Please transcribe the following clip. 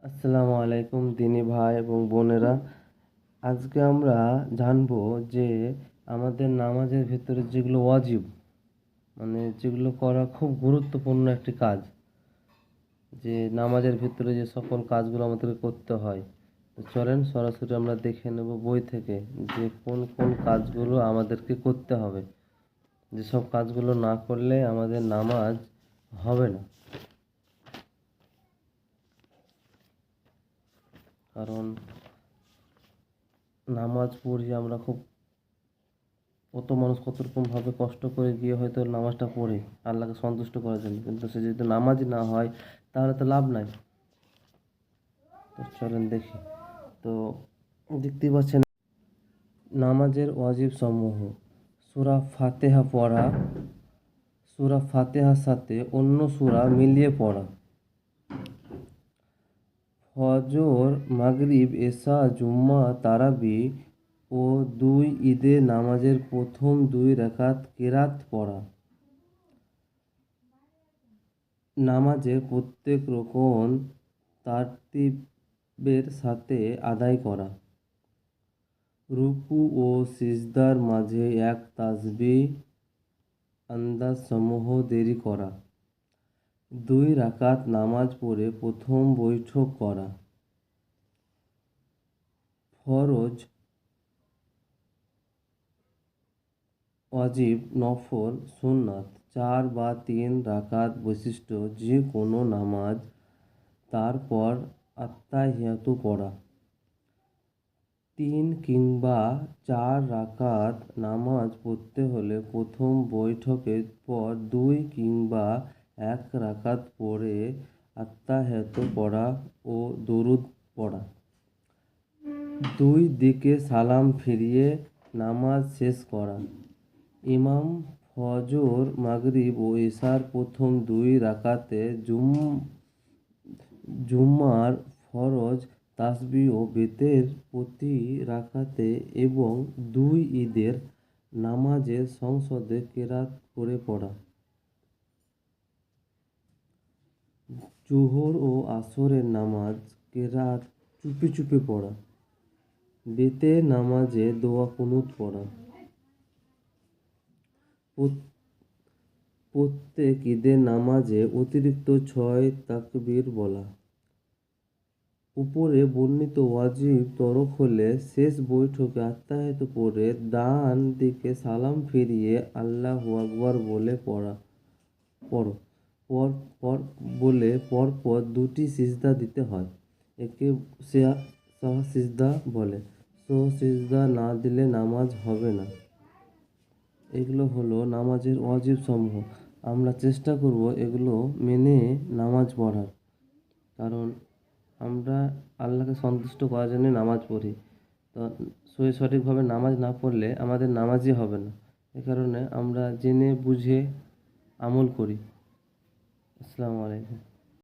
আসসালামু আলাইকুম দিনী ভাই এবং বোনেরা। আজকে আমরা জানবো যে আমাদের নামাজের ভিতরে যেগুলো ওয়াজিব, মানে যেগুলো করা খুব গুরুত্বপূর্ণ একটি কাজ, যে নামাজের ভিতরে যে সকল কাজগুলো আমাদেরকে করতে হয়। তো চলেন সরাসরি আমরা দেখে নেব বই থেকে যে কোন কোন কাজগুলো আমাদেরকে করতে হবে, যেসব কাজগুলো না করলে আমাদের নামাজ হবে না। কারণ নামাজ পড়ি আমরা খুব, কত মানুষ কত রকমভাবে কষ্ট করে গিয়ে হয়তো নামাজটা পড়ে আল্লাহকে সন্তুষ্ট করার জন্য, কিন্তু সে যদি নামাজই না হয় তাহলে তো লাভ নাই। তো চলেন দেখি। তো দেখতেই পাচ্ছেন নামাজের ওয়াজিব সমূহ: সূরা ফাতিহা পড়া, সূরা ফাতিহার সাথে অন্য সূরা মিলিয়ে পড়া, ফজর, মাগরিব, এশা, জুম্মা, তারাবি ও দুই ঈদের নামাজের প্রথম 2 রাকাত কেরাত পড়া, নামাজের প্রত্যেক রুকুন তারতিবের সাথে আদায় করা, রুকু ও সিজদার মাঝে এক তাসবিহ আন্দাজ সমূহ দেরি করা, 2 রাকাত নামাজ পড়ে প্রথম বৈঠক করা, ফরজ, ওয়াজিব, নফল, সুন্নাত 4 বা 3 রাকাত বিশিষ্ট যে কোনো নামাজ, তারপর আত্তাহিয়াতু পড়া, 3 কিংবা 4 রাকাত নামাজ পড়তে হলে প্রথম বৈঠকের পর 2 কিংবা 1 রাকাত পড়ে আত্তাহিয়াতু পড়া ও দরুদ পড়া, 2 দিকে সালাম ফিরিয়ে নামাজ শেষ করা। ইমাম ফজর, মাগরিব ও এশার প্রথম 2 রাকাতে, জুমার ফরজ তাসবিহ ও বেতের প্রতি রাকাতে এবং 2 ঈদের নামাজের সংসদে কেরাত করে পড়া, জোহর ও আসরের নামাজ কেরাত চুপি চুপি পড়া, বেতের নামাজে দোয়া কুনুত পড়া, প্রত্যেক ঈদের নামাজে অতিরিক্ত 6 তাকবীর বলা। উপরে বর্ণিত ওয়াজিব তরক হলে শেষ বৈঠকে আত্তাহিয়াতু পড়ে ডান দিকে সালাম ফিরিয়ে আল্লাহু আকবার বলে পড়ো। পরপর 2টি সিজদা দিতে হয়। একে সাহসিজদা বলে। সহসিজদা না দিলে নামাজ হবে না। এগুলো হলো নামাজের ওয়াজিব সমূহ। আমরা চেষ্টা করব এগুলো মেনে নামাজ পড়ার, কারণ আমরা আল্লাহকে সন্তুষ্ট করার জন্য নামাজ পড়ি। তো সঠিকভাবে নামাজ না পড়লে আমাদের নামাজই হবে না। এ কারণে আমরা জেনে বুঝে আমল করি। আসসালামু আলাইকুম।